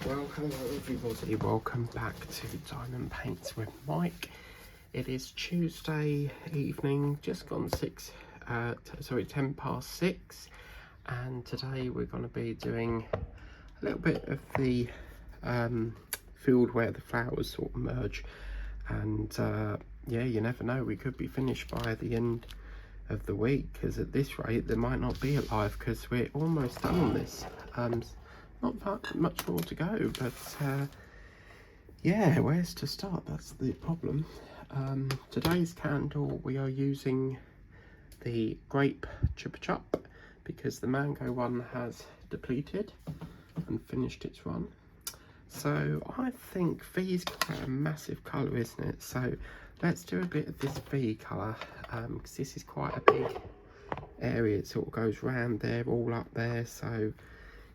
Well, hello everybody, welcome back to Diamond Paints with Mike. It is Tuesday evening, just gone 10 past 6, and today we're going to be doing a little bit of the field where the flowers sort of merge, and yeah, you never know, we could be finished by the end of the week, because at this rate there might not be a live, because we're almost done on this. Not much more to go, but yeah, where's to start? That's the problem. Today's candle, we are using the grape Chupa Chup because the mango one has depleted and finished its run. So I think V is quite a massive colour, isn't it? So let's do a bit of this V colour, because this is quite a big area. It sort of goes round there, all up there. So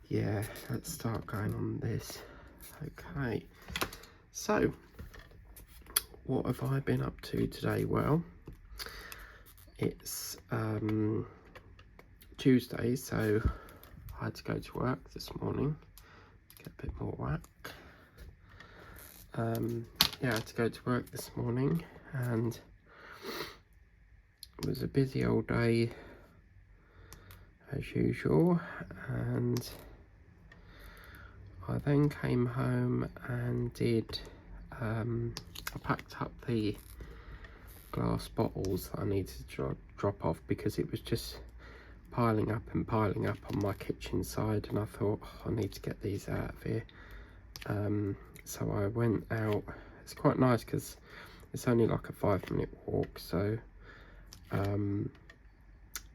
yeah, let's start going on this. Okay, so what have I been up to today? Well, it's Tuesday, so I had to go to work this morning, get a bit more whack. Yeah, I had to go to work this morning, and it was a busy old day as usual, and I then came home and did I packed up the glass bottles that I needed to drop off, because it was just piling up on my kitchen side, and I thought, oh, I need to get these out of here. So I went out. It's quite nice because it's only like a 5-minute walk, so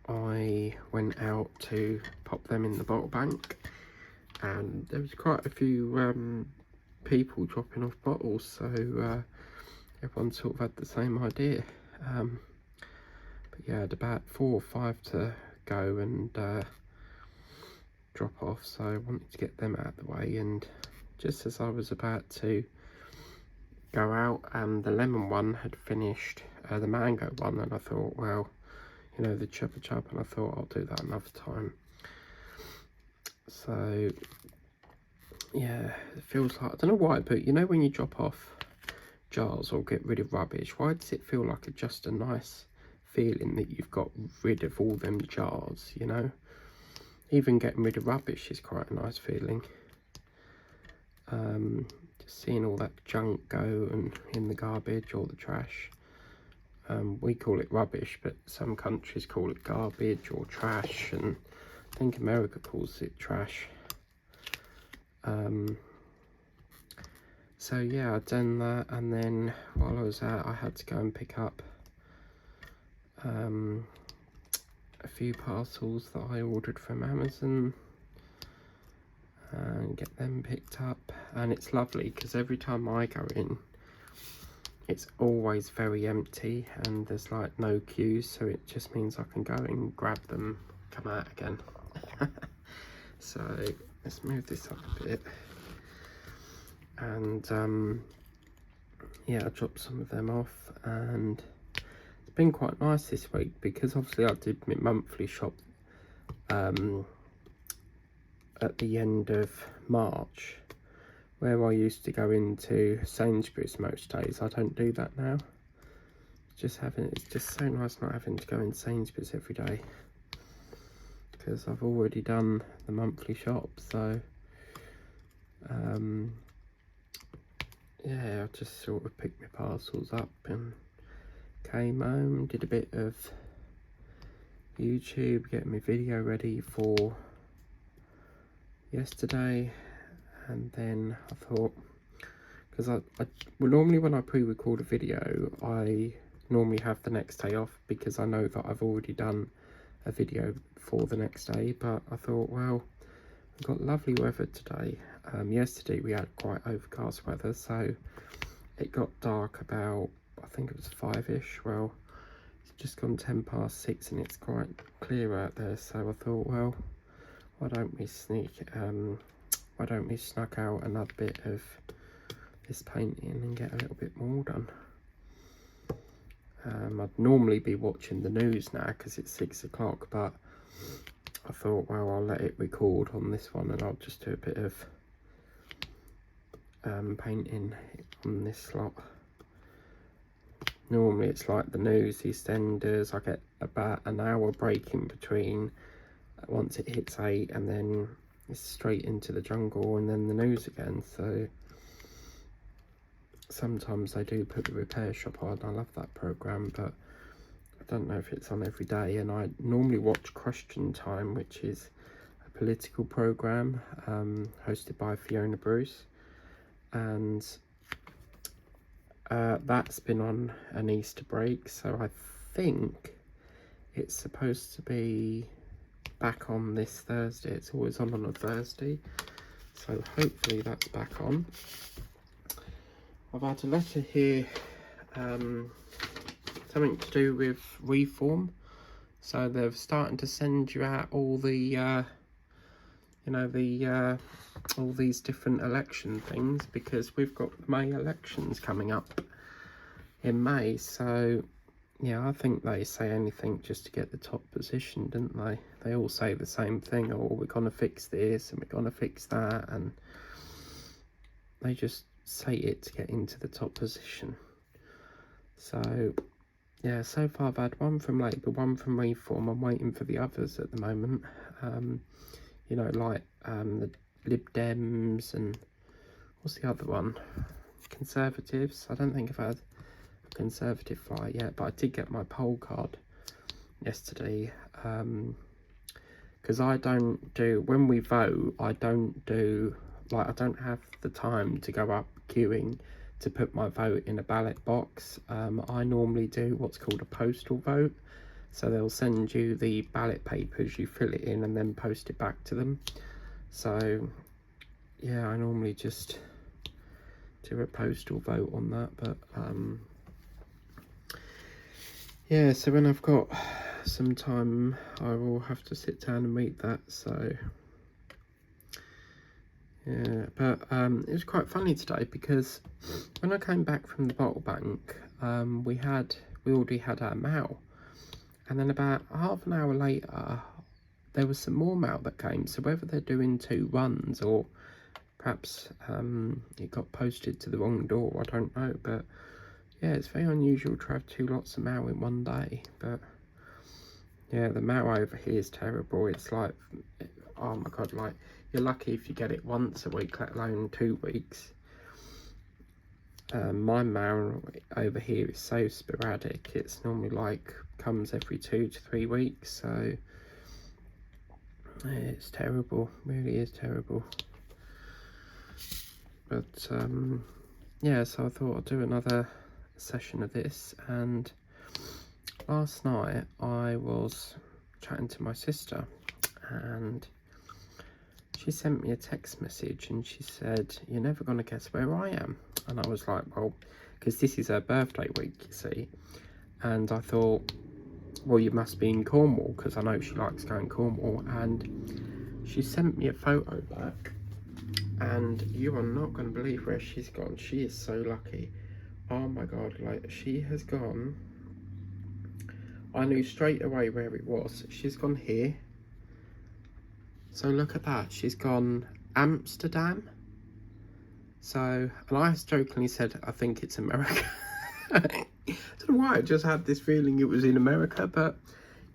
I went out to pop them in the bottle bank, and there was quite a few people dropping off bottles, so everyone sort of had the same idea. But yeah, I had about 4 or 5 to go and drop off, so I wanted to get them out of the way. And just as I was about to go out, the lemon one had finished, the mango one, and I thought, well, you know, the Chupa Chup, and I thought I'll do that another time. So yeah, it feels like, I don't know why, but you know when you drop off jars or get rid of rubbish, why does it feel like just a nice feeling that you've got rid of all them jars, you know? Even getting rid of rubbish is quite a nice feeling. Just seeing all that junk go and in the garbage or the trash. We call it rubbish, but some countries call it garbage or trash, and I think America calls it trash. So yeah, I'd done that, and then while I was out, I had to go and pick up a few parcels that I ordered from Amazon and get them picked up. And it's lovely because every time I go in, it's always very empty and there's like no queues, so it just means I can go and grab them, come out again. So let's move this up a bit, and yeah, I dropped some of them off, and it's been quite nice this week because obviously I did my monthly shop at the end of March, where I used to go into Sainsbury's most days. I don't do that now. It's just so nice not having to go in Sainsbury's every day, because I've already done the monthly shop. So yeah, I just sort of picked my parcels up and came home, did a bit of YouTube, getting my video ready for yesterday. And then I thought, because well, normally when I pre-record a video, I normally have the next day off because I know that I've already done a video for the next day. But I thought, well, we've got lovely weather today. Yesterday we had quite overcast weather, so it got dark about, I think it was 5ish. Well, it's just gone 10 past 6 and it's quite clear out there, so I thought, well, why don't we snuck out another bit of this painting and get a little bit more done. I'd normally be watching the news now because it's 6 o'clock, but I thought, well, I'll let it record on this one and I'll just do a bit of painting on this slot. Normally it's like the news, EastEnders. I get about an hour break in between once it hits 8, and then it's straight into the jungle and then the news again. So sometimes they do put the repair shop on. I love that programme, but I don't know if it's on every day. And I normally watch Question Time, which is a political programme hosted by Fiona Bruce, and that's been on an Easter break, so I think it's supposed to be back on this Thursday. It's always on a Thursday, so hopefully that's back on. I've had a letter here, something to do with reform, so they're starting to send you out all the all these different election things, because we've got May elections coming up in May. So yeah, I think they say anything just to get the top position, don't they? They all say the same thing: oh, we're gonna fix this and we're gonna fix that, and they just say it to get into the top position. So yeah, so far I've had one from Labour, one from Reform. I'm waiting for the others at the moment. You know, like the Lib Dems and what's the other one? Conservatives. I don't think I've had a Conservative flyer yet, but I did get my poll card yesterday. Because I don't do, when we vote, I don't do, like, I don't have the time to go up queuing to put my vote in a ballot box. I normally do what's called a postal vote. So they'll send you the ballot papers, you fill it in and then post it back to them. So yeah, I normally just do a postal vote on that. But yeah, so when I've got some time, I will have to sit down and read that. So yeah, but it was quite funny today, because when I came back from the bottle bank, we already had our mail. And then about half an hour later, there was some more mail that came. So whether they're doing 2 runs, or perhaps it got posted to the wrong door, I don't know. But yeah, it's very unusual to have 2 lots of mail in one day. But yeah, the mail over here is terrible. It's like, oh my God, like, you're lucky if you get it once a week, let alone 2 weeks. My mail over here is so sporadic. It's normally like comes every 2 to 3 weeks, so it's terrible, really is terrible. But yeah, so I thought I'd do another session of this. And last night I was chatting to my sister, and she sent me a text message, and she said, "You're never going to guess where I am." And I was like, well, because this is her birthday week, you see. And I thought, well, you must be in Cornwall, because I know she likes going Cornwall. And she sent me a photo back, and you are not going to believe where she's gone. She is so lucky. Oh my God, like, she has gone, I knew straight away where it was. She's gone here. So look at that, she's gone Amsterdam. So, and I jokingly said, I think it's America. I don't know why, I just had this feeling it was in America, but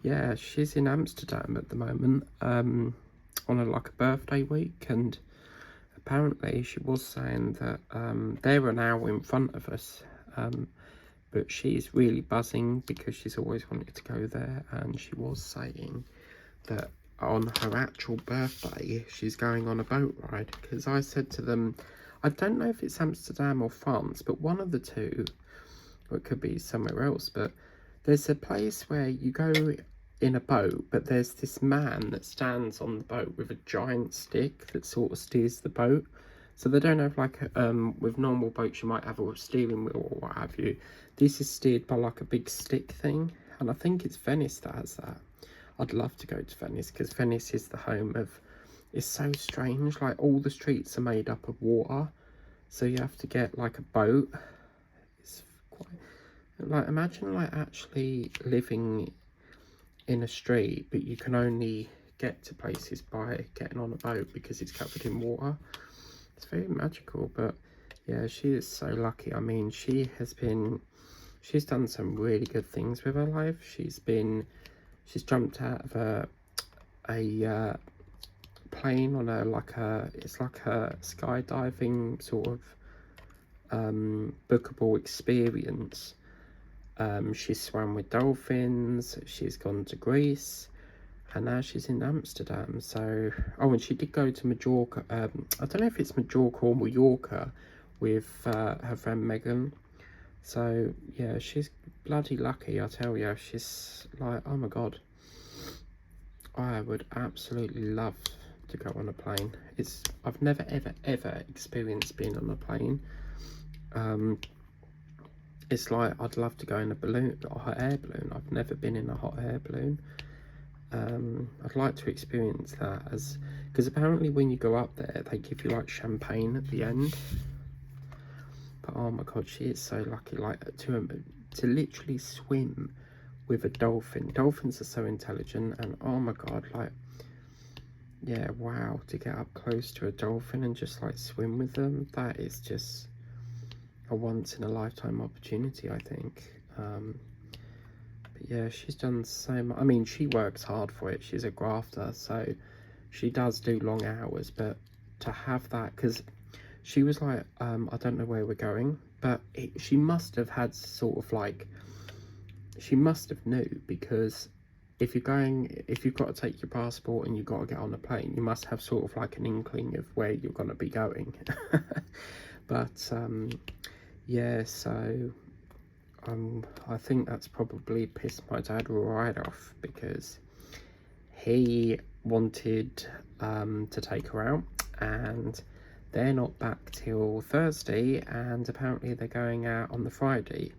yeah, she's in Amsterdam at the moment, on like a birthday week. And apparently she was saying that they're an hour in front of us, but she's really buzzing because she's always wanted to go there. And she was saying that on her actual birthday she's going on a boat ride, because I said to them, I don't know if it's Amsterdam or France, but one of the two, or it could be somewhere else, but there's a place where you go in a boat, but there's this man that stands on the boat with a giant stick that sort of steers the boat. So they don't have like with normal boats you might have a steering wheel or what have you. This is steered by like a big stick thing, and I think it's Venice that has that. I'd love to go to Venice, because Venice is the home of, it's so strange, like all the streets are made up of water, so you have to get like a boat. It's quite, like, imagine like actually living in a street, but you can only get to places by getting on a boat because it's covered in water. It's very magical. But Yeah, she is so lucky. I mean, she's done some really good things with her life. She's jumped out of a plane on it's like a skydiving sort of bookable experience. She's swam with dolphins, she's gone to Greece, and now she's in Amsterdam. So, oh, and she did go to Majorca. I don't know if it's Majorca or Mallorca with her friend Megan. So, yeah, she's bloody lucky, I tell you. She's like, oh my god, I would absolutely love to go on a plane. I've never ever experienced being on a plane. It's like I'd love to go in a hot air balloon. I've never been in a hot air balloon. I'd like to experience that, because apparently when you go up there they give you like champagne at the end. But oh my god, she is so lucky, like to literally swim with a dolphin. Dolphins are so intelligent, and oh my god, like, yeah, wow, to get up close to a dolphin and just like swim with them, that is just a once in a lifetime opportunity, I think. But yeah, she's done so much. I mean, she works hard for it. She's a grafter, so she does do long hours. But to have that, because she was like, I don't know where we're going, but she must have had sort of like, she must have knew, because if you've got to take your passport and you've got to get on a plane, you must have sort of like an inkling of where you're going to be going. But yeah, so I think that's probably pissed my dad right off, because he wanted to take her out, and they're not back till Thursday, and apparently they're going out on the Friday.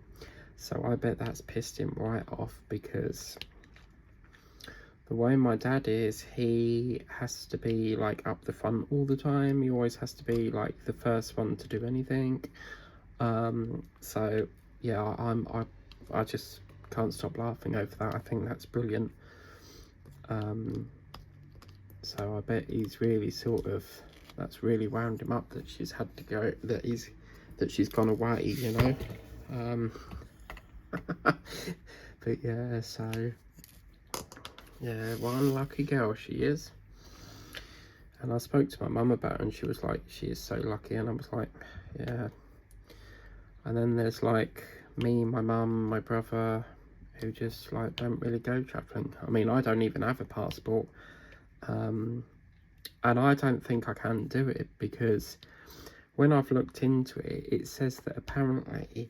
So I bet that's pissed him right off, because the way my dad is, he has to be like up the front all the time. He always has to be like the first one to do anything. So yeah, I just can't stop laughing over that. I think that's brilliant. So I bet he's really that's really wound him up that she's had to go, that she's gone away, you know. But yeah, so yeah, one lucky girl she is. And I spoke to my mum about it, and she was like, she is so lucky. And I was like, yeah. And then there's like me, my mum, my brother, who just like don't really go travelling. I mean, I don't even have a passport, and I don't think I can do it, because when I've looked into it, it says that apparently,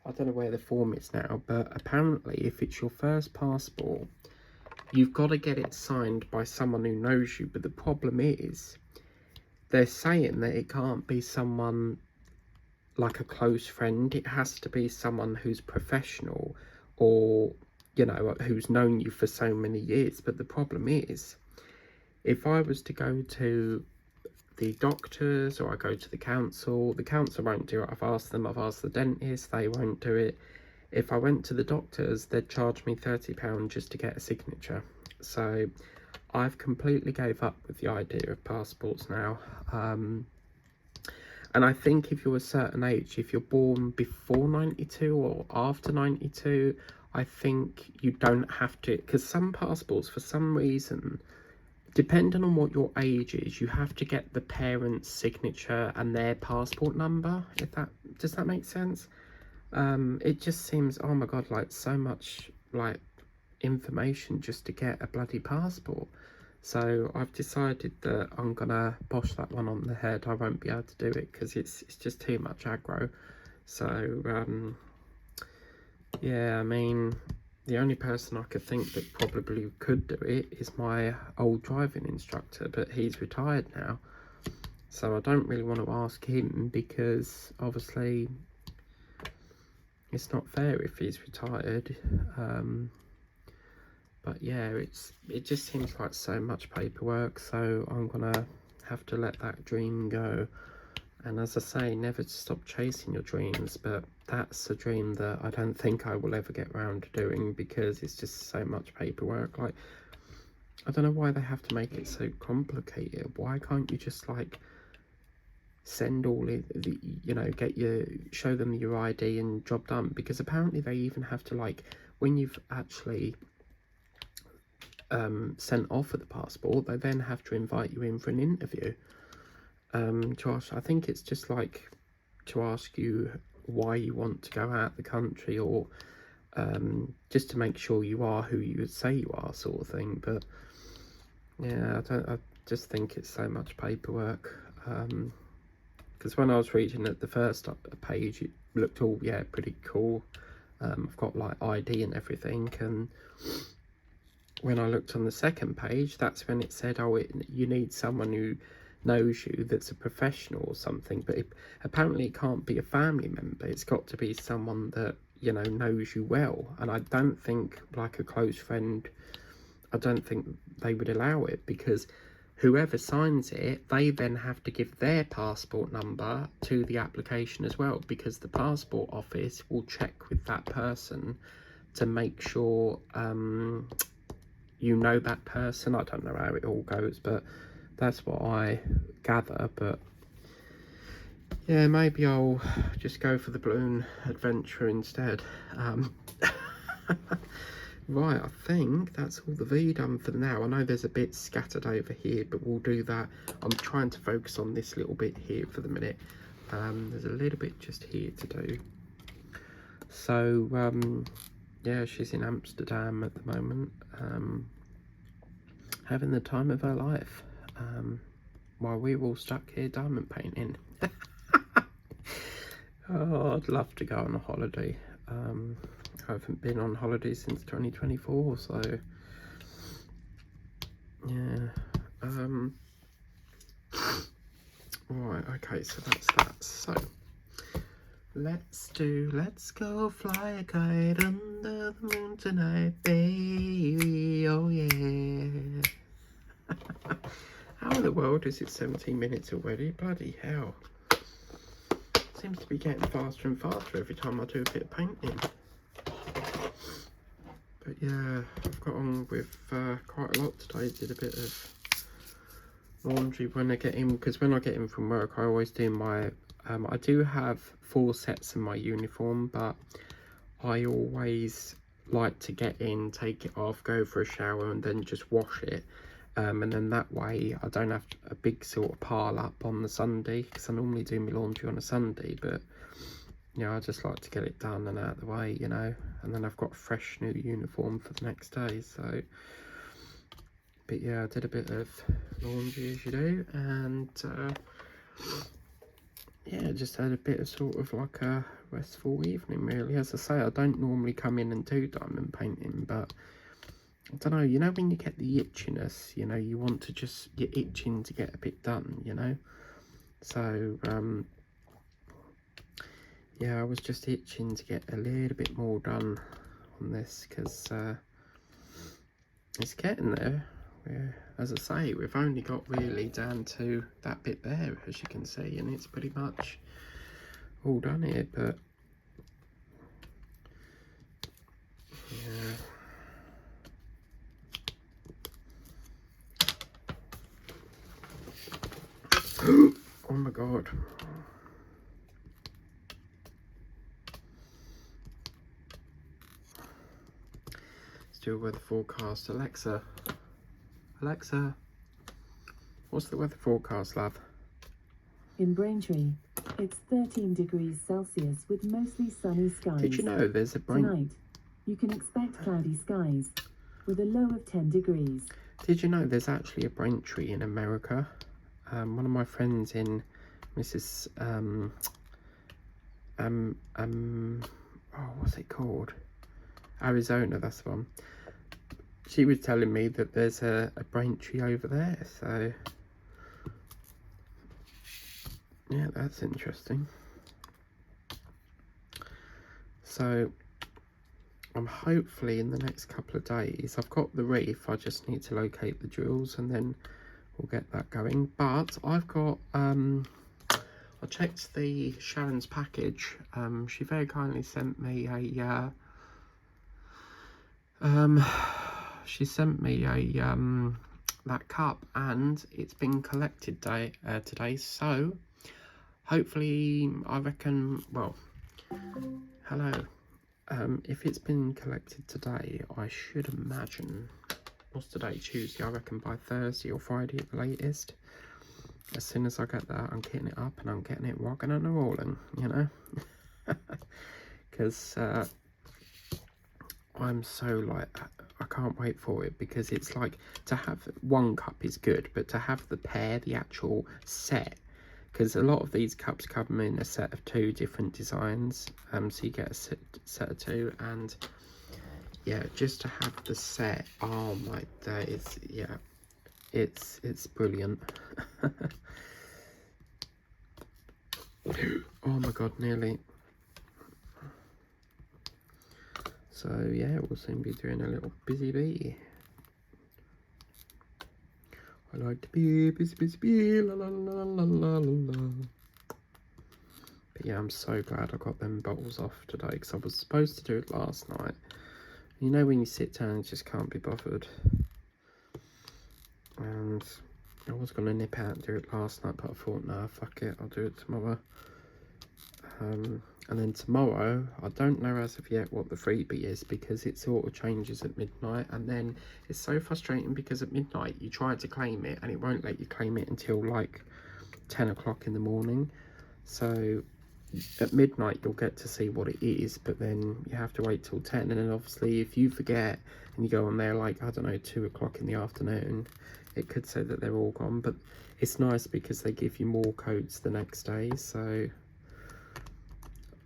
I don't know where the form is now, but apparently if it's your first passport, you've got to get it signed by someone who knows you. But the problem is, they're saying that it can't be someone like a close friend. It has to be someone who's professional, or, you know, who's known you for so many years. But the problem is, if I was to go to the doctors, or I go to the council won't do it. I've asked the dentist, they won't do it. If I went to the doctors, they'd charge me £30 just to get a signature. So I've completely gave up with the idea of passports now. And I think if you're a certain age, if you're born before 92 or after 92, I think you don't have to, because some passports, for some reason, depending on what your age is, you have to get the parent's signature and their passport number. Does that make sense? It just seems, oh my god, like so much like information just to get a bloody passport. So I've decided that I'm gonna bosh that one on the head. I won't be able to do it, because it's just too much aggro. So yeah, I mean, the only person I could think that probably could do it is my old driving instructor, but he's retired now, so I don't really want to ask him, because obviously it's not fair if he's retired. But yeah, it just seems like so much paperwork, so I'm gonna have to let that dream go. And as I say, never to stop chasing your dreams, but that's a dream that I don't think I will ever get around to doing, because it's just so much paperwork. Like, I don't know why they have to make it so complicated. Why can't you just like send all the you know, show them your ID and job done, because apparently they even have to, like, when you've actually sent off for the passport, they then have to invite you in for an interview to ask, I think it's just like to ask you why you want to go out the country, or just to make sure you are who you would say you are, sort of thing. But yeah, I just think it's so much paperwork, because when I was reading at the first page, it looked all, yeah, pretty cool. I've got like ID and everything, and when I looked on the second page, that's when it said, oh, you need someone who knows you, that's a professional or something. But apparently it can't be a family member, it's got to be someone that, you know, knows you well. And I don't think, like a close friend, I don't think they would allow it, because whoever signs it, they then have to give their passport number to the application as well, because the passport office will check with that person to make sure you know that person. I don't know how it all goes, but that's what I gather. But yeah, maybe I'll just go for the balloon adventure instead. Right, I think that's all the V done for now. I know there's a bit scattered over here, but we'll do that. I'm trying to focus on this little bit here for the minute. There's a little bit just here to do. So yeah, she's in Amsterdam at the moment, having the time of her life, while we're all stuck here diamond painting. Oh, I'd love to go on a holiday. I haven't been on holiday since 2024, so yeah. Right, okay, so that's that. So let's go fly a kite under the moon tonight, baby. Oh yeah. How in the world is it 17 minutes already? Bloody hell. Seems to be getting faster and faster every time I do a bit of painting. But yeah, I've got on with quite a lot today. Did a bit of laundry when I get in, because when I get in from work, I always do my I do have 4 sets in my uniform, but I always like to get in, take it off, go for a shower, and then just wash it. And then that way I don't have a big sort of pile up on the Sunday, because I normally do my laundry on a Sunday, but you know, I just like to get it done and out of the way, you know, and then I've got a fresh new uniform for the next day. So, but yeah, I did a bit of laundry as you do, and yeah, just had a bit of sort of like a restful evening really. As I say, I don't normally come in and do diamond painting, but I don't know, you know, when you get the itchiness, you know, you want to just, you're itching to get a bit done, you know. So yeah, I was just itching to get a little bit more done on this, because it's getting there. As I say, we've only got really down to that bit there, as you can see, and it's pretty much all done here. But yeah, oh my god. Let's do a weather forecast. Alexa, what's the weather forecast, love? In Braintree, it's 13 degrees Celsius with mostly sunny skies. Did you know there's a Tonight, you can expect cloudy skies with a low of 10 degrees. Did you know there's actually a Braintree in America? One of my friends in Mrs. Oh, what's it called? Arizona, that's the one. She was telling me that there's a Braintree over there, so yeah, that's interesting. So I'm hopefully in the next couple of days, I've got the reef, I just need to locate the drills and then we'll get that going. But I've got I checked the Sharon's package. She very kindly sent me a she sent me a that cup, and it's been collected today. So hopefully, I reckon, well, hello. If it's been collected today, I should imagine, what's today, Tuesday, I reckon by Thursday or Friday at the latest. As soon as I get that, I'm getting it up and I'm getting it rocking and rolling, you know. Because I'm so like, I can't wait for it, because it's like, to have one cup is good, but to have the pair, the actual set, because a lot of these cups come in a set of 2 different designs, so you get a set of 2, and yeah, just to have the set, oh my days, yeah, it's brilliant. Oh my god, nearly. So yeah, we'll soon be doing a little busy bee. I like to be busy, la la la la la la. But yeah, I'm so glad I got them bottles off today, because I was supposed to do it last night. You know when you sit down and just can't be bothered. And I was going to nip out and do it last night, but I thought, nah, fuck it, I'll do it tomorrow. And then tomorrow, I don't know as of yet what the freebie is, because it sort of changes at midnight, and then it's so frustrating because at midnight you try to claim it and it won't let you claim it until like 10 o'clock in the morning. So at midnight you'll get to see what it is, but then you have to wait till 10, and then obviously if you forget and you go on there like, I don't know, 2 o'clock in the afternoon, it could say that they're all gone. But it's nice because they give you more codes the next day. So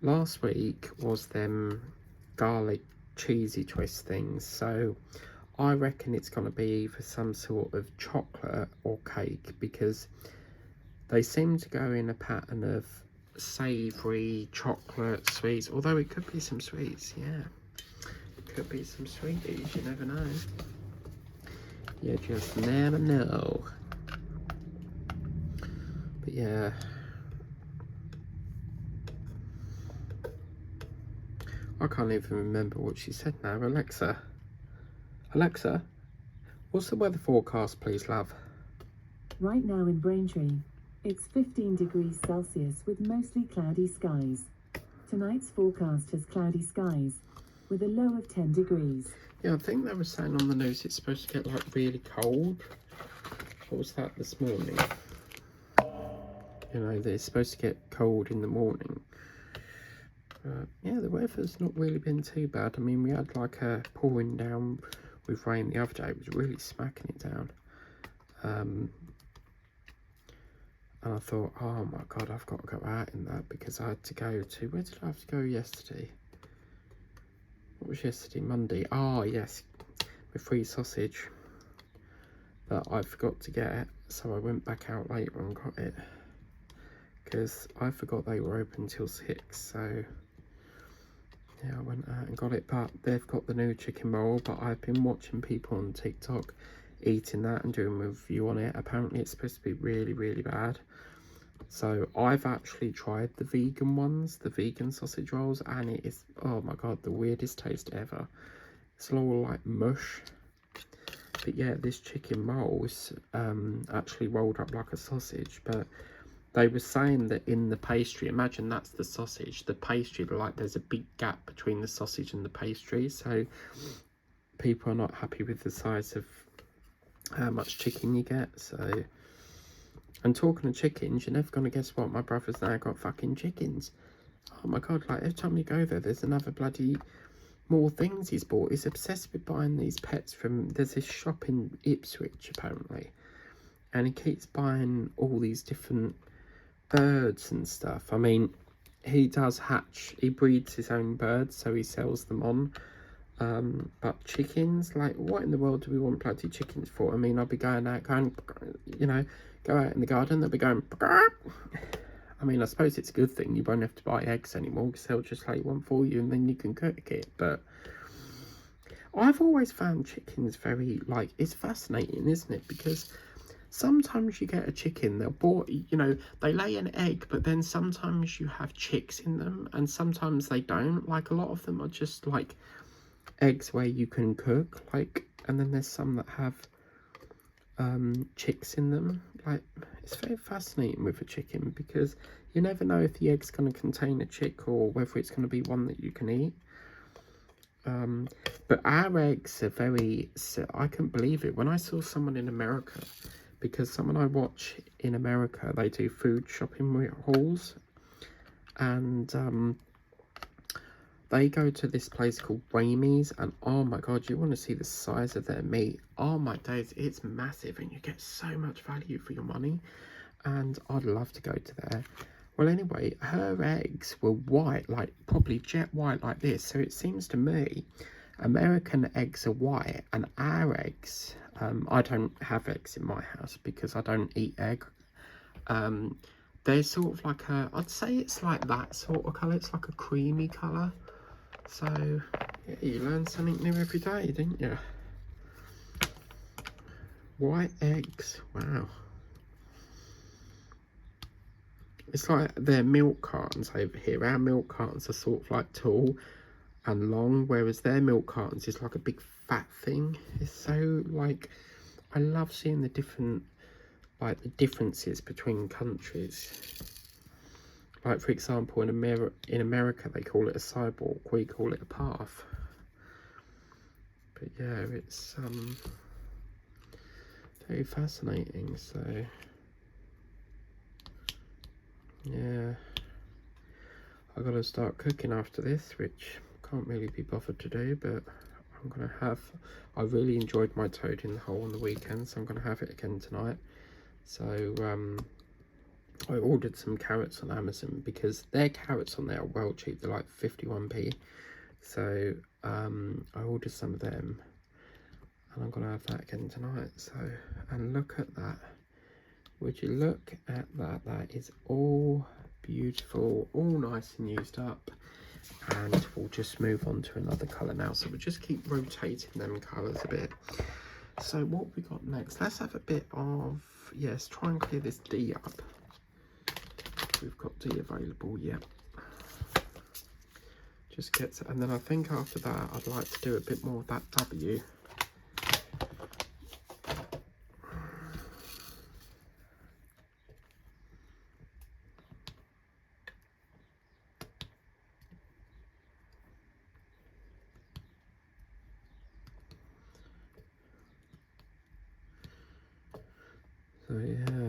last week was them garlic cheesy twist things, so I reckon it's going to be for some sort of chocolate or cake, because they seem to go in a pattern of savoury, chocolate, sweets, although it could be some sweets, yeah, it could be some sweeties, you never know, you just never know. But yeah, I can't even remember what she said now. Alexa, what's the weather forecast, please, love? Right now in Braintree, it's 15 degrees Celsius with mostly cloudy skies. Tonight's forecast has cloudy skies with a low of 10 degrees. Yeah, I think they were saying on the news it's supposed to get like really cold. What was that this morning? You know, they're supposed to get cold in the morning. Yeah, the weather's not really been too bad. I mean, we had like a pouring down with rain the other day. It was really smacking it down. And I thought, oh my god, I've got to go out in that, because I had to go to, where did I have to go yesterday? What was yesterday? Monday. Oh yes, the free sausage that I forgot to get, so I went back out later and got it, because I forgot they were open till 6. So yeah, I went out and got it. But they've got the new chicken roll, but I've been watching people on TikTok eating that and doing a review on it. Apparently it's supposed to be really, really bad. So I've actually tried the vegan ones, the vegan sausage rolls, and it is, oh my god, the weirdest taste ever. It's all like mush. But yeah, this chicken roll is actually rolled up like a sausage, but they were saying that in the pastry, imagine that's the sausage, the pastry, like there's a big gap between the sausage and the pastry, so people are not happy with the size of how much chicken you get. So, and talking of chickens, you're never going to guess what, my brother's now got fucking chickens. Oh my god, like every time you go there, there's another bloody more things he's bought. He's obsessed with buying these pets from, there's this shop in Ipswich apparently, and he keeps buying all these different birds and stuff. I mean, he does hatch, he breeds his own birds, so he sells them on. But chickens, like, what in the world do we want bloody chickens for? I mean, I'll be going out, you know, go out in the garden, they'll be going, I mean, I suppose it's a good thing, you won't have to buy eggs anymore, because they'll just lay one for you and then you can cook it. But I've always found chickens very, like, it's fascinating, isn't it? Because sometimes you get a chicken, you know, they lay an egg, but then sometimes you have chicks in them, and sometimes they don't. Like, a lot of them are just, like, eggs where you can cook, like, and then there's some that have chicks in them. like, it's very fascinating with a chicken because you never know if the egg's going to contain a chick or whether it's going to be one that you can eat. But our eggs are very, I couldn't believe it when I saw someone in America, because someone I watch in America, they do food shopping hauls, and they go to this place called Ramey's, and oh my god, you want to see the size of their meat. Oh my days, it's massive and you get so much value for your money, and I'd love to go to there. Well, anyway, her eggs were white, like probably jet white like this. So it seems to me American eggs are white, and our eggs, I don't have eggs in my house because I don't eat egg. They're sort of like a, I'd say it's like that sort of colour. It's like a creamy colour. So, yeah, you learn something new every day, didn't you? White eggs, wow. It's like their milk cartons over here. Our milk cartons are sort of like tall and long, whereas their milk cartons is like a big fat thing. It's so, like, I love seeing the different, like, the differences between countries. Like, for example, in America, they call it a sidewalk, we call it a path. But yeah, it's very fascinating. So yeah, I gotta start cooking after this, which can't really be bothered to do, but I'm gonna have, I really enjoyed my toad in the hole on the weekend, so I'm gonna have it again tonight. So I ordered some carrots on Amazon because their carrots on there are well cheap. They're like 51p. So I ordered some of them, and I'm gonna have that again tonight. So, and look at that. Would you look at that? That is all beautiful, all nice and used up. And we'll just move on to another colour now. So we'll just keep rotating them colours a bit. So what we got next? Let's have a bit of, yes, try and clear this D up. We've got D available, yeah. Just get to, and then I think after that I'd like to do a bit more of that W. So yeah.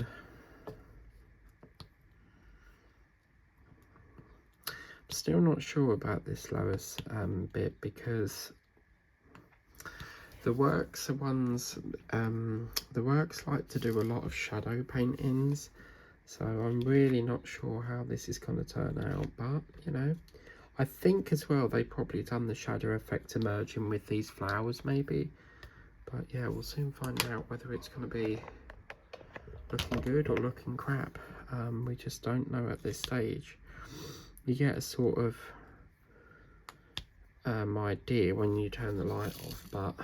Still not sure about this Lois bit, because the works are ones, the works like to do a lot of shadow paintings, so I'm really not sure how this is going to turn out. But you know, I think as well they probably done the shadow effect emerging with these flowers maybe, but yeah, we'll soon find out whether it's going to be looking good or looking crap. We just don't know at this stage. You get a sort of idea when you turn the light off, but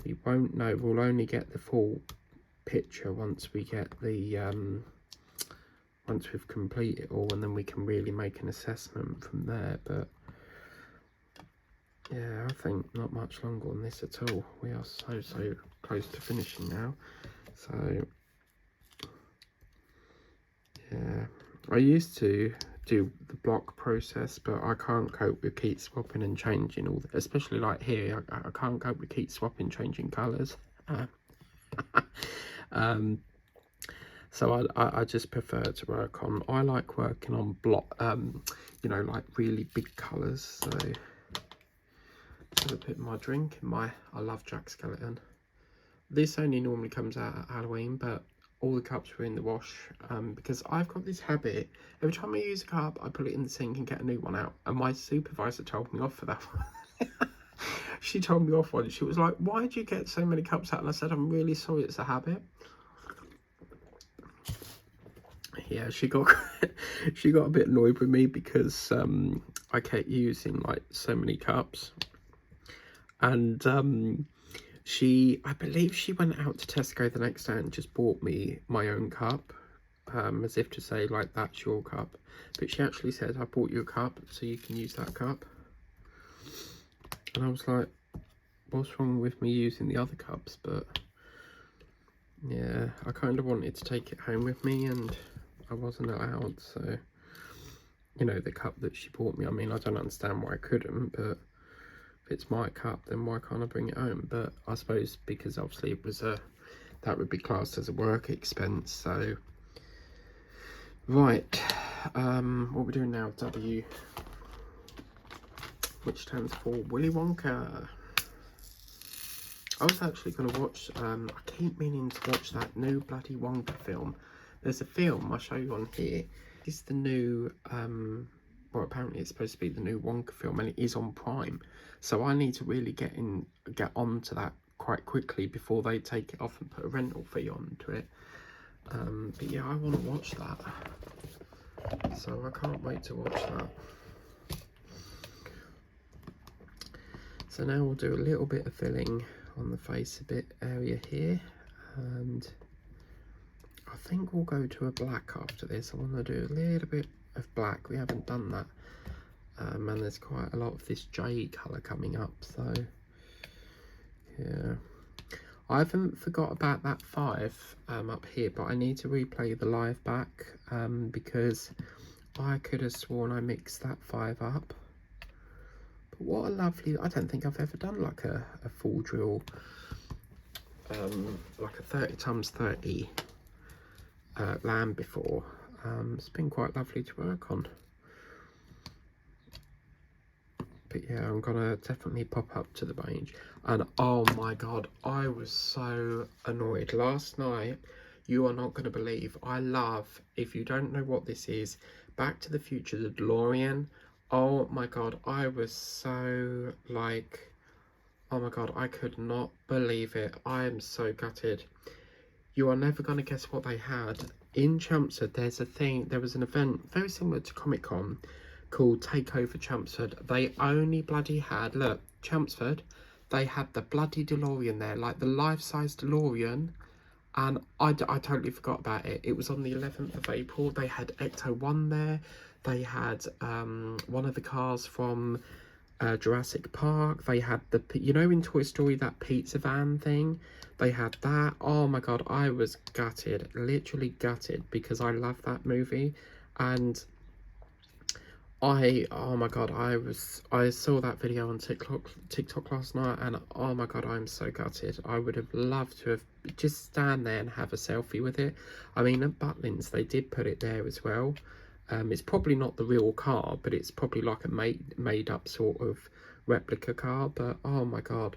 we won't know. We'll only get the full picture once we get the once we've completed it all, and then we can really make an assessment from there. But yeah, I think not much longer on this at all. We are so close to finishing now. So yeah, I used to do the block process, but I can't cope with keep swapping and changing all the, especially like here, I can't cope with keep swapping, changing colours. So I just prefer to work on, I like working on block, you know, like really big colours. So a bit of my drink in my, I love Jack Skellington. This only normally comes out at Halloween, but all the cups were in the wash, because I've got this habit, every time I use a cup I put it in the sink and get a new one out, and my supervisor told me off for that one. She told me off once. She was like, why do you get so many cups out? And I said, I'm really sorry, it's a habit. Yeah, she got she got a bit annoyed with me because I kept using like so many cups, and I believe she went out to Tesco the next day and just bought me my own cup, as if to say, like, that's your cup. But she actually said, I bought you a cup, so you can use that cup. And I was like, what's wrong with me using the other cups? But Yeah, I kind of wanted to take it home with me and I wasn't allowed, so, you know, the cup that she bought me, I mean, I don't understand why I couldn't, but if it's my cup, then why can't I bring it home? But I suppose because obviously it was that would be classed as a work expense, so. Right, what we're doing now, W, which stands for Willy Wonka. I was actually going to watch, I keep meaning to watch that new bloody Wonka film. There's a film, I'll show you on here. It's the new, well, apparently it's supposed to be the new Wonka film, and it is on Prime. So I need to really get on to that quite quickly before they take it off and put a rental fee onto it. But yeah, I want to watch that. So I can't wait to watch that. So now we'll do a little bit of filling on the face area here, and I think we'll go to a black after this. I want to do a little bit of black. We haven't done that, and there's quite a lot of this jade colour coming up, so yeah. I haven't forgot about that 5 up here, but I need to replay the live back because I could have sworn I mixed that 5 up. But what a lovely, I don't think I've ever done like a full drill, like a 30x30 lamb before. It's been quite lovely to work on. But yeah, I'm gonna definitely pop up to the range. And oh my god, I was so annoyed last night. You are not gonna believe, I love, if you don't know what this is, Back to the Future, the DeLorean. Oh my god, I was so like, oh my god, I could not believe it. I am so gutted. You are never going to guess what they had. In Chelmsford, there was an event very similar to Comic-Con called Takeover Chelmsford. They only bloody had, look, Chelmsford, they had the bloody DeLorean there, like the life-size DeLorean. And I totally forgot about it. It was on the 11th of April. They had Ecto-1 there. They had one of the cars from Jurassic Park. They had you know, in Toy Story, that pizza van thing. They had that. Oh my god, I was gutted, literally gutted, because I love that movie. And oh my god, I saw that video on TikTok last night, and oh my god, I'm so gutted. I would have loved to have just stand there and have a selfie with it. I mean, at Butlins, they did put it there as well. It's probably not the real car, but it's probably like a made up sort of replica car. But oh my god,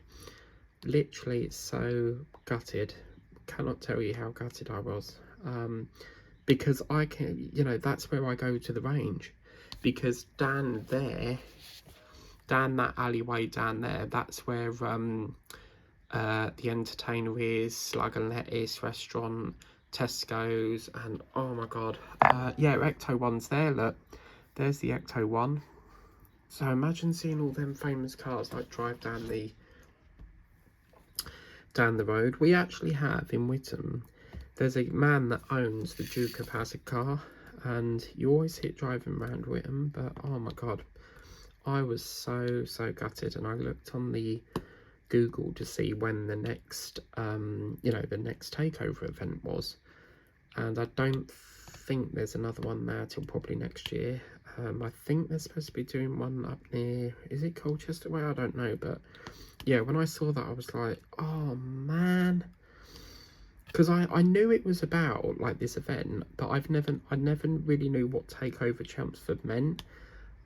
literally, it's so gutted. Cannot tell you how gutted I was. Because I can, you know, that's where I go to the range. Because down that alleyway down there, that's where the Entertainer is, Slug and Lettuce restaurant, Tesco's, and oh my god, yeah, Ecto-1's there. Look, there's the Ecto-1. So imagine seeing all them famous cars like drive down the road. We actually have in Witham, there's a man that owns the Duke of Hazzard car, and you always hit driving around Witham. But oh my god, I was so gutted. And I looked on the Google to see when the next you know, the next takeover event was, and I don't think there's another one there till probably next year. I think they're supposed to be doing one up near, is it Colchester way? I don't know, but yeah, when I saw that, I was like, oh man, because I knew it was about like this event, but I never really knew what Takeover Chelmsford meant.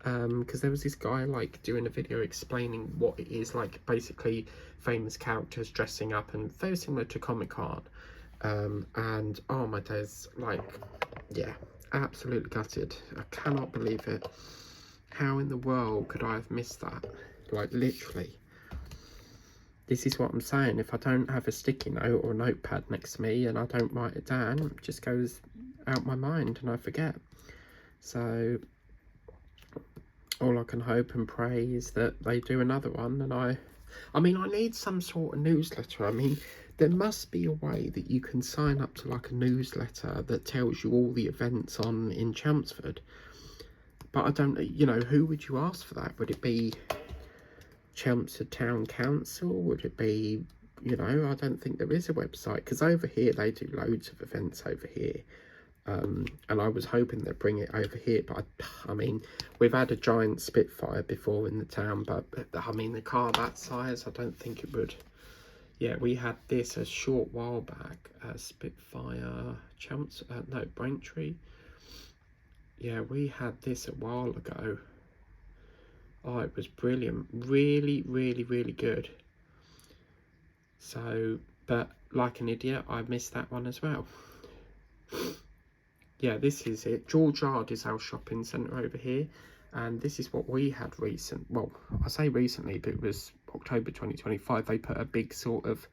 Because there was this guy like doing a video explaining what it is, like basically famous characters dressing up, and very similar to Comic-Con. And oh my days, like, yeah, absolutely gutted. I cannot believe it. How in the world could I have missed that? Like, literally. This is what I'm saying. If I don't have a sticky note or a notepad next to me and I don't write it down, it just goes out my mind and I forget. So all I can hope and pray is that they do another one. And I mean, I need some sort of newsletter. I mean, there must be a way that you can sign up to like a newsletter that tells you all the events on in Chelmsford. But I don't, you know, who would you ask for that? Would it be Chelmsford Town Council? Would it be you know, I don't think there is a website, because over here they do loads of events over here. And I was hoping they'd bring it over here, but I mean, we've had a giant Spitfire before in the town, but I mean, the car that size, I don't think it would. Yeah, we had this a short while back, Spitfire, no, Braintree. Yeah, we had this a while ago. Oh, it was brilliant. Really, really, really good. So, but like an idiot, I missed that one as well. Yeah, this is it. George Yard is our shopping centre over here. And this is what we had well, I say recently, but it was October 2025. They put a big sort of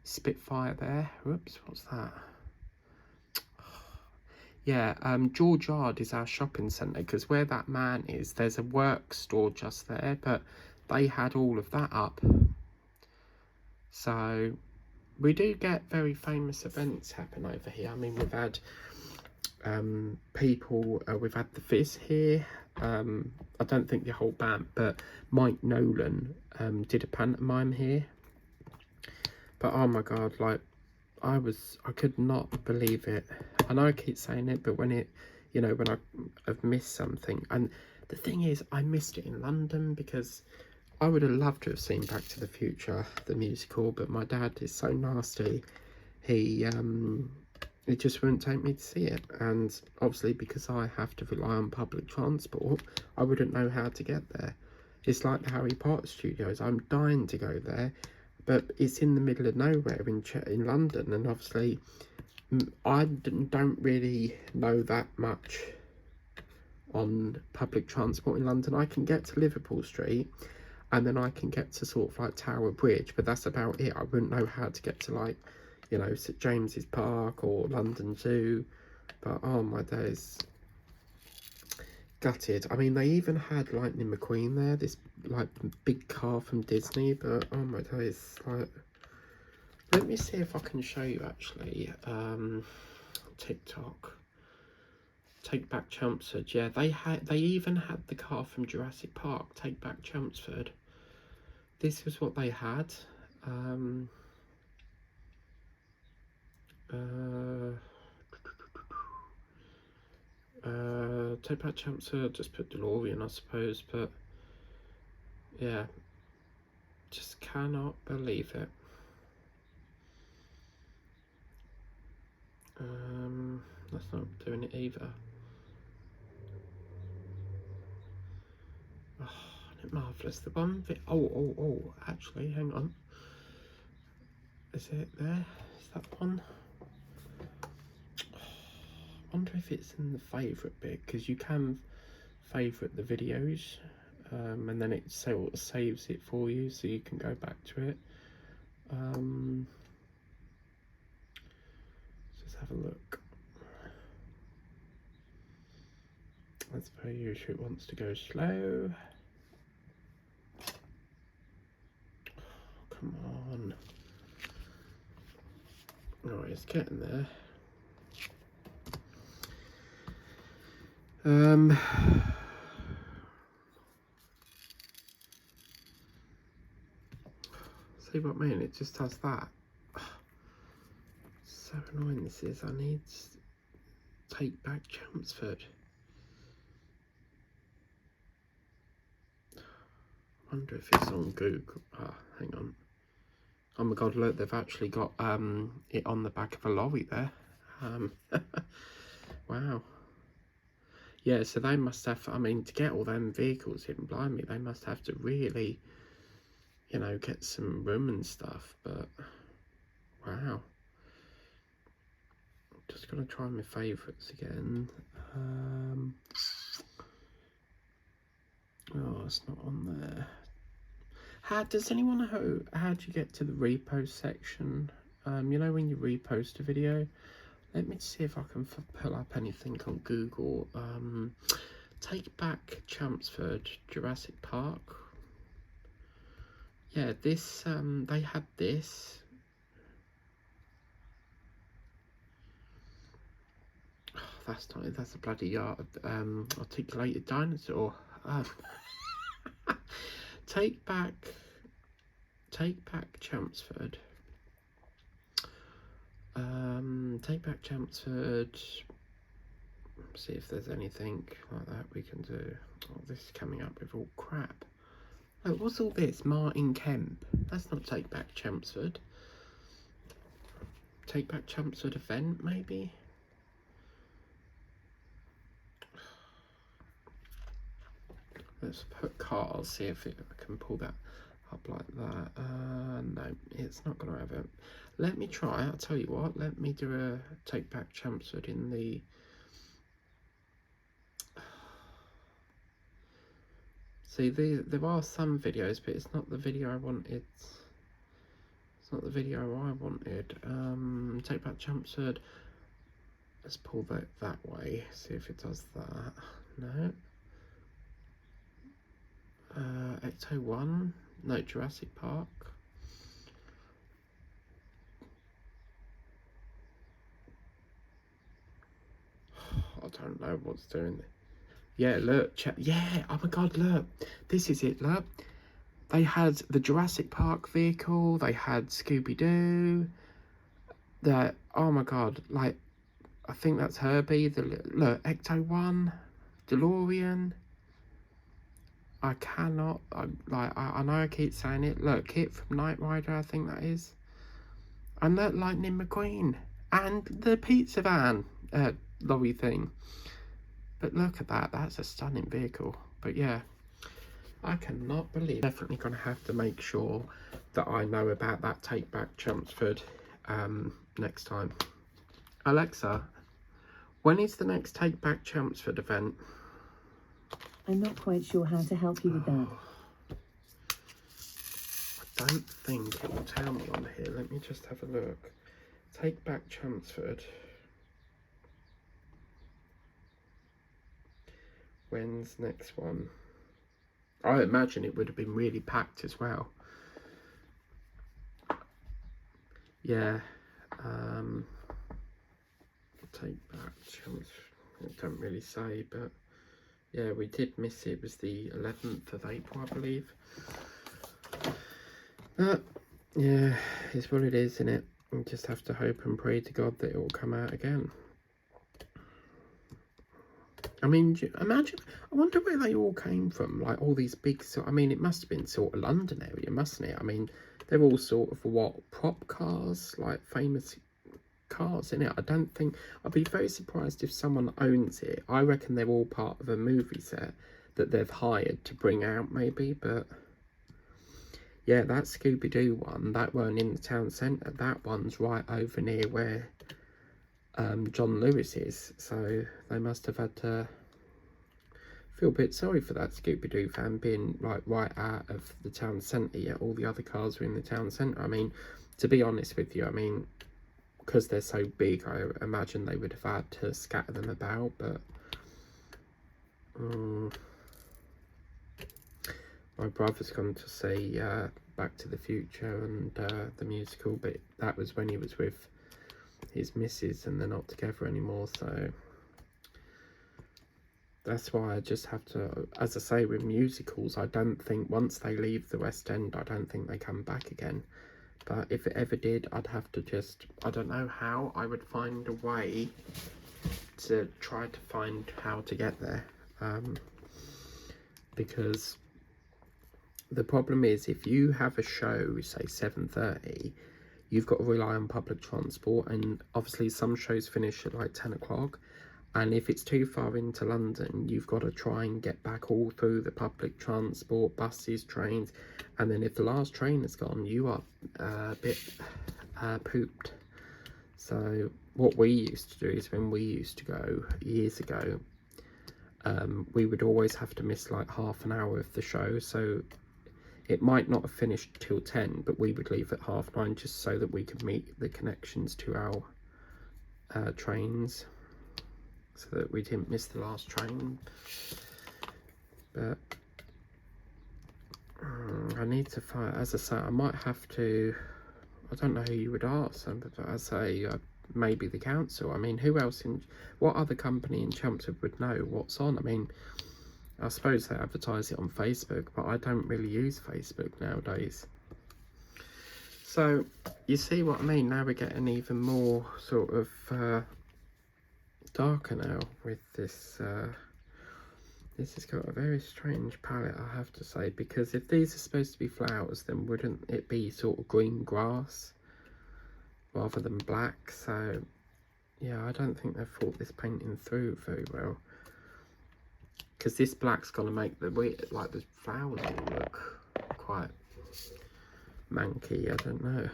Spitfire there. Whoops, what's that? Yeah, George Yard is our shopping centre, because where that man is, there's a work store just there, but they had all of that up. So we do get very famous events happen over here. I mean, we've had people, we've had the Fizz here. I don't think the whole band, but Mike Nolan did a pantomime here. But oh my god, like, I could not believe it. I know I keep saying it, but when it, you know, when I've missed something, and the thing is, I missed it in London, because I would have loved to have seen Back to the Future, the musical, but my dad is so nasty, he just wouldn't take me to see it, and obviously because I have to rely on public transport, I wouldn't know how to get there. It's like the Harry Potter studios, I'm dying to go there, but it's in the middle of nowhere in London, and obviously I don't really know that much on public transport in London. I can get to Liverpool Street, and then I can get to sort of like Tower Bridge, but that's about it. I wouldn't know how to get to, like, you know, St James's Park or London Zoo. But oh my days, gutted. I mean, they even had Lightning McQueen there, this like big car from Disney, but oh my days, like, let me see if I can show you actually. TikTok, Take Back Chelmsford. Yeah, they even had the car from Jurassic Park, Take Back Chelmsford. This was what they had. Take Back Chelmsford, just put DeLorean, I suppose, but yeah, just cannot believe it. That's not doing it either. Oh, isn't it marvellous? The one bit, oh, actually, hang on. Is it there? Is that one? I wonder if it's in the favourite bit, because you can favourite the videos, and then it sort of saves it for you, so you can go back to it. Let's have a look. As per usual, it wants to go slow. Come on. Oh, it's getting there. See what I mean? It just does that. So annoying this is. I need to Take Back Chelmsford. I wonder if it's on Google. Hang on. Oh my god, look, they've actually got it on the back of a lorry there. Wow. Yeah, so they must have, I mean, to get all them vehicles in, blimey, they must have to really, you know, get some room and stuff, but wow. Just gonna try my favourites again. Oh, it's not on there. Does anyone know how do you get to the repost section? You know, when you repost a video, let me see if I can pull up anything on Google. Take Back Chelmsford, Jurassic Park. Yeah, this, they had this. Oh, that's a bloody articulated dinosaur. Take Back Chelmsford. Take Back Chelmsford. See if there's anything like that we can do. Oh, this is coming up with all crap. Oh, what's all this? Martin Kemp. That's not Take Back Chelmsford. Take Back Chelmsford event, maybe? Let's put cars, see if I can pull that up like that. No, it's not going to have it. Let me try, I'll tell you what, let me do a Take Back Chelmsford in the... See, there are some videos, but it's not the video I wanted. It's not the video I wanted. Take Back Chelmsford. Let's pull that way, see if it does that. No. Ecto 1. No, Jurassic Park. I don't know what's doing. Yeah, look, yeah, oh my god, look, this is it, look. They had the Jurassic Park vehicle, they had Scooby-Doo, oh my god, like, I think that's Herbie, look, Ecto 1, DeLorean. I cannot, I know I keep saying it, look, Kit from Knight Rider, I think that is. And look, Lightning McQueen, and the pizza van, lorry thing. But look at that, that's a stunning vehicle. But yeah, I cannot believe. Definitely going to have to make sure that I know about that Take Back Chelmsford next time. Alexa, when is the next Take Back Chelmsford event? I'm not quite sure how to help you with that. I don't think it will tell me on here. Let me just have a look. Take Back Chelmsford. When's next one? I imagine it would have been really packed as well. Yeah. Take Back Chelmsford. I don't really say, but yeah, we did miss it. It was the 11th of April, I believe. Yeah, it's what it is, isn't it? We just have to hope and pray to God that it will come out again. I mean, imagine, I wonder where they all came from, like all these big, I mean, it must have been sort of London area, mustn't it? I mean, they're all sort of, what, prop cars, like famous cars, innit? I don't think, I'd be very surprised if someone owns it. I reckon they're all part of a movie set that they've hired to bring out, maybe, but yeah, that Scooby-Doo one, that weren't in the town centre, that one's right over near where John Lewis is, so they must have had to feel a bit sorry for that Scooby-Doo fan being like right out of the town centre, yet all the other cars were in the town centre. I mean, to be honest with you, I mean, because they're so big, I imagine they would have had to scatter them about, but my brother's gone to see Back to the Future and the musical, but that was when he was with his missus and they're not together anymore, so that's why I just have to, as I say, with musicals, I don't think once they leave the West End, I don't think they come back again. But if it ever did, I'd have to just, I don't know how, I would find a way to try to find how to get there, because the problem is, if you have a show, say 7:30, you've got to rely on public transport, and obviously some shows finish at like 10 o'clock, and if it's too far into London, you've got to try and get back all through the public transport, buses, trains, and then if the last train is gone, you are a bit pooped. So what we used to do is, when we used to go years ago, we would always have to miss like half an hour of the show, so it might not have finished till 10, but we would leave at 9:30 just so that we could meet the connections to our trains, so that we didn't miss the last train. But I need to find, as I say, I might have to, I don't know who you would ask, but I say maybe the council. I mean, who else what other company in Chelmsford would know what's on? I mean, I suppose they advertise it on Facebook, but I don't really use Facebook nowadays. So you see what I mean? Now we're getting even more sort of darker now with this. This has got a very strange palette, I have to say, because if these are supposed to be flowers, then wouldn't it be sort of green grass rather than black? So yeah, I don't think they've thought this painting through very well, because this black's gonna make the flowers all look quite manky. I don't know.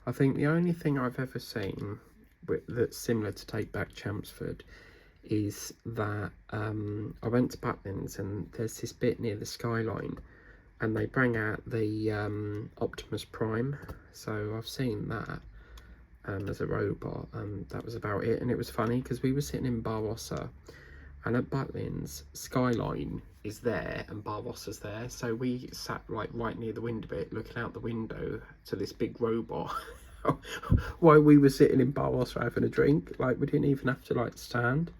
I think the only thing I've ever seen that's similar to Take Back Chelmsford is that I went to Butlins, and there's this bit near the skyline, and they bring out the Optimus Prime. So I've seen that as a robot, and that was about it. And it was funny because we were sitting in Barossa, and at Butlins, skyline is there and Barossa's there, so we sat like right near the window bit, looking out the window to this big robot while we were sitting in Barossa having a drink. Like, we didn't even have to like stand.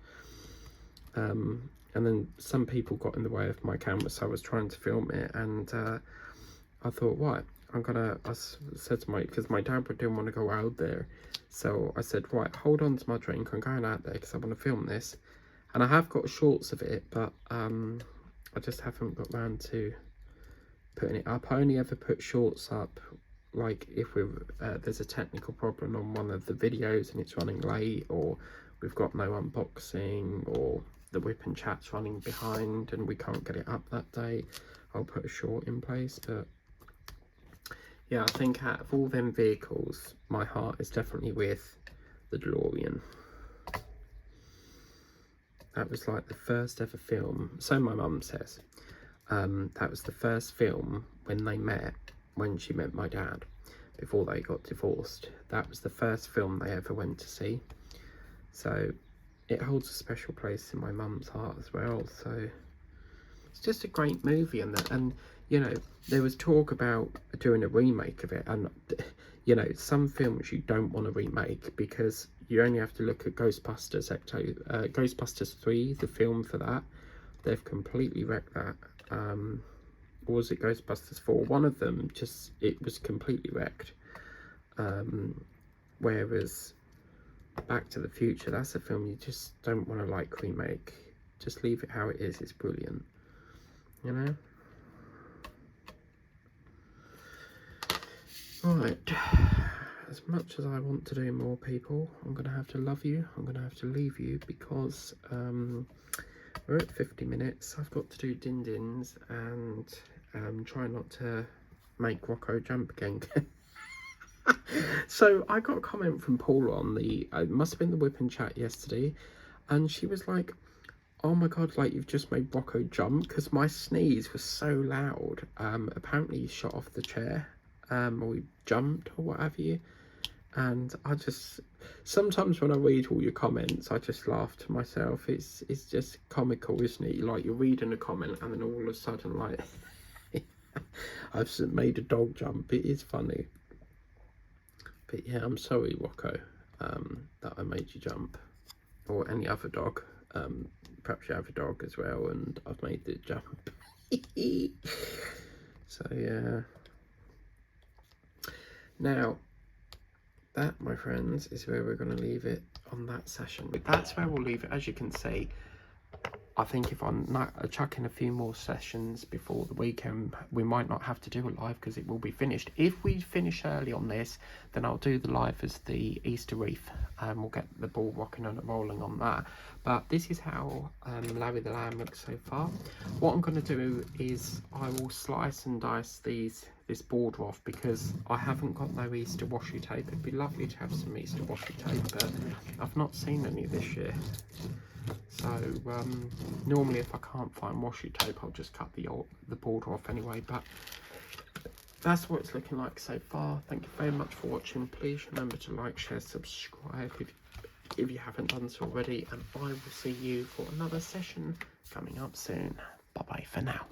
And then some people got in the way of my camera, so I was trying to film it, and I thought, right, I said to because my dad didn't want to go out there, so I said, right, hold on to my drink, I'm going out there because I want to film this. And I have got shorts of it, but I just haven't got round to putting it up. I only ever put shorts up like if there's a technical problem on one of the videos and it's running late, or we've got no unboxing, or the Whip and Chat's running behind and we can't get it up that day. I'll put a short in place. But yeah, I think out of all them vehicles, my heart is definitely with the DeLorean. That was like the first ever film, so my mum says. That was the first film when she met my dad, before they got divorced. That was the first film they ever went to see. So it holds a special place in my mum's heart as well. So it's just a great movie, and you know, there was talk about doing a remake of it, and you know, some films you don't want to remake because you only have to look at Ghostbusters 3, the film for that. They've completely wrecked that. Or was it Ghostbusters 4? One of them, it was completely wrecked. Whereas Back to the Future, that's a film you just don't want to like remake. Just leave it how it is. It's brilliant, you know. Right, as much as I want to do more, people, I'm going to have to love you. I'm going to have to leave you because we're at 50 minutes. I've got to do din-dins and try not to make Rocco jump again. So I got a comment from Paula on it must have been the Whip and Chat yesterday, and she was like, oh my god, like, you've just made Rocco jump, because my sneeze was so loud. Apparently he shot off the chair, or he jumped or what have you. And I just, sometimes when I read all your comments, I just laugh to myself. It's just comical, isn't it? Like, you're reading a comment and then all of a sudden, like, I've made a dog jump. It is funny. But yeah, I'm sorry, Rocco, that I made you jump, or any other dog. Perhaps you have a dog as well and I've made it jump. So yeah. Now, that, my friends, is where we're going to leave it on that session. But that's where we'll leave it. As you can see, I think if I'm not chucking a few more sessions before the weekend, we might not have to do a live because it will be finished. If we finish early on this, then I'll do the live as the Easter wreath, and we'll get the ball rocking and rolling on that. But this is how Larry the Lamb looks so far. What I'm going to do is I will slice and dice this border off, because I haven't got no Easter washi tape. It'd be lovely to have some Easter washi tape, but I've not seen any this year. So normally if I can't find washi tape, I'll just cut the border off anyway. But that's what it's looking like so far. Thank you very much for watching. Please remember to like, share, subscribe if you haven't done so already, and I will see you for another session coming up soon. Bye bye for now.